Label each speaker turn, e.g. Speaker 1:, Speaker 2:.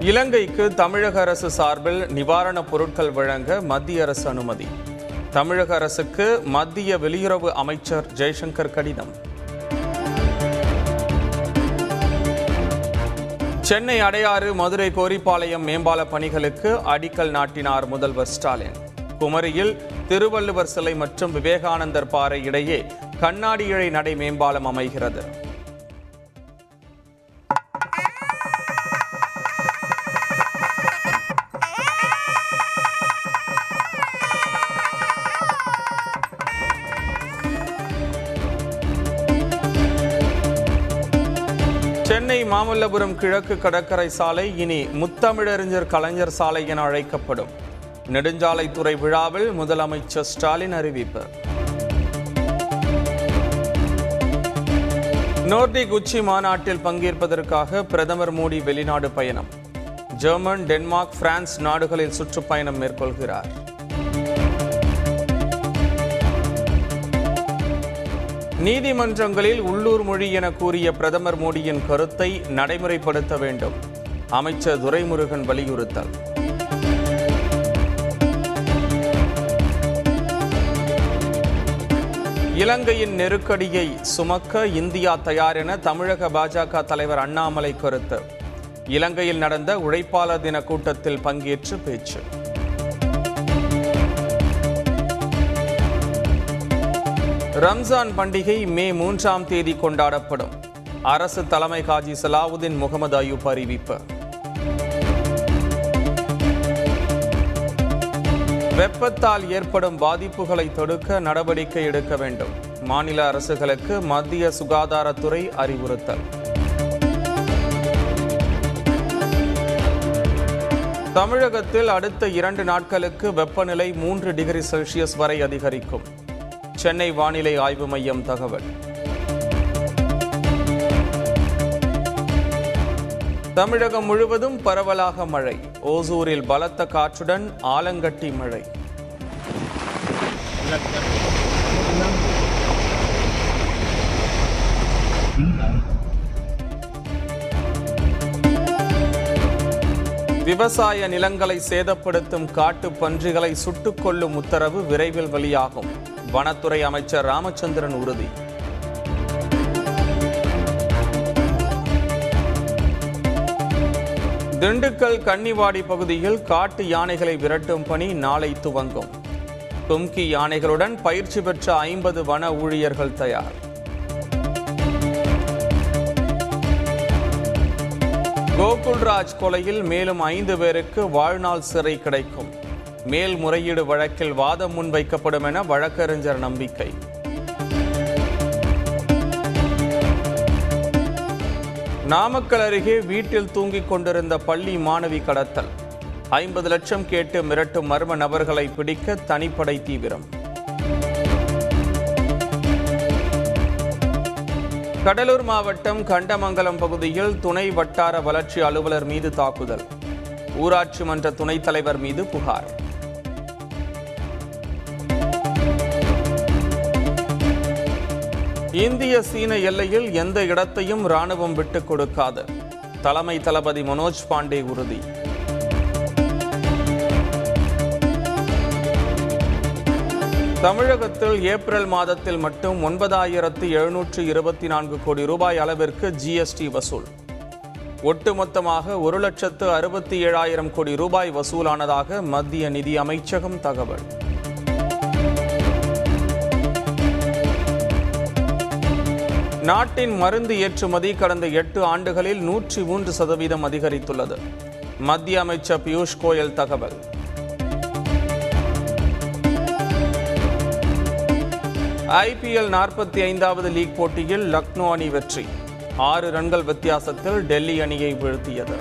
Speaker 1: இலங்கைக்கு தமிழக அரசு சார்பில் நிவாரணப் பொருட்கள் வழங்க மத்திய அரசு அனுமதி. தமிழக அரசுக்கு மத்திய வெளியுறவு அமைச்சர் ஜெய்சங்கர் கடிதம். சென்னை அடையாறு மதுரை கோரிப்பாளையம் மேம்பால பணிகளுக்கு அடிக்கல் நாட்டினார் முதல்வர் ஸ்டாலின். குமரியில் திருவள்ளுவர் சிலை மற்றும் விவேகானந்தர் பாறை இடையே கண்ணாடி இழை நடை மேம்பாலம் அமைகிறது. சென்னை மாமல்லபுரம் கிழக்கு கடற்கரை சாலை இனி முத்தமிழறிஞர் கலைஞர் சாலை என அழைக்கப்படும். நெடுஞ்சாலைத்துறை விழாவில் முதலமைச்சர் ஸ்டாலின் அறிவிப்பு. நோர்டிக் உச்சி மாநாட்டில் பங்கேற்பதற்காக பிரதமர் மோடி வெளிநாடு பயணம். ஜெர்மன், டென்மார்க், பிரான்ஸ் நாடுகளில் சுற்றுப்பயணம் மேற்கொள்கிறார். நீதிமன்றங்களில் உள்ளூர் மொழி என கூறிய பிரதமர் மோடியின் கருத்தை நடைமுறைப்படுத்த வேண்டும். அமைச்சர் துரைமுருகன் வலியுறுத்தல். இலங்கையின் நெருக்கடியை சுமக்க இந்தியா தயார் என தமிழக பாஜக தலைவர் அண்ணாமலை கருத்து. இலங்கையில் நடந்த உழைப்பாளர் தின கூட்டத்தில் பங்கேற்று பேச்சு. ரம்ஜான் பண்டிகை மே 3ஆம் தேதி கொண்டாடப்படும். அரசு தலைமை காஜி சலாவுதீன் முகமது அயூப் அறிவிப்பு. வெப்பத்தால் ஏற்படும் பாதிப்புகளை தடுக்க நடவடிக்கை எடுக்க வேண்டும். மாநில அரசுகளுக்கு மத்திய சுகாதாரத்துறை அறிவுறுத்தல். தமிழகத்தில் அடுத்த 2 நாட்களுக்கு வெப்பநிலை 3 டிகிரி செல்சியஸ் வரை அதிகரிக்கும். சென்னை வானிலை ஆய்வு மையம் தகவல். தமிழகம் முழுவதும் பரவலாக மழை. ஓசூரில் பலத்த காற்றுடன் ஆலங்கட்டி மழை. விவசாய நிலங்களை சேதப்படுத்தும் காட்டு பன்றிகளை சுட்டுக் கொல்லும் உத்தரவு விரைவில் வெளியாகும். வனத்துறை அமைச்சர் ராமச்சந்திரன் உறுதி. திண்டுக்கல் கன்னிவாடி பகுதியில் காட்டு யானைகளை விரட்டும் பணி நாளை துவங்கும். தும்கி யானைகளுடன் பயிற்சி பெற்ற 50 வன ஊழியர்கள் தயார். கோகுல்ராஜ் கொலையில் மேலும் 5 பேருக்கு வாழ்நாள் சிறை கிடைக்கும். மேல்முறையீடு வழக்கில் வாதம் முன்வைக்கப்படும் என வழக்கறிஞர் நம்பிக்கை. நாமக்கல் அருகே வீட்டில் தூங்கிக் கொண்டிருந்த பள்ளி மாணவி கடத்தல். 50 லட்சம் கேட்டு மிரட்டும் மர்ம நபர்களை பிடிக்க தனிப்படை தீவிரம். கடலூர் மாவட்டம் கண்டமங்கலம் பகுதியில் துணை வட்டார வளர்ச்சி அலுவலர் மீது தாக்குதல். ஊராட்சி மன்ற துணைத் தலைவர் மீது புகார். இந்திய சீன எல்லையில் எந்த இடத்தையும் ராணுவம் விட்டுக் கொடுக்காது. தலைமை தளபதி மனோஜ் பாண்டே உறுதி. தமிழகத்தில் ஏப்ரல் மாதத்தில் மட்டும் 9,724 கோடி ரூபாய் அளவிற்கு ஜிஎஸ்டி வசூல். ஒட்டுமொத்தமாக 1,67,000 கோடி ரூபாய் வசூலானதாக மத்திய நிதி அமைச்சகம் தகவல். நாட்டின் மருந்து ஏற்றுமதி கடந்த 8 ஆண்டுகளில் 103% அதிகரித்துள்ளது. மத்திய அமைச்சர் பியூஷ் கோயல் தகவல். IPL 45வது லீக் போட்டியில் லக்னோ அணி வெற்றி. 6 ரன்கள் வித்தியாசத்தில் டெல்லி அணியை வீழ்த்தியது.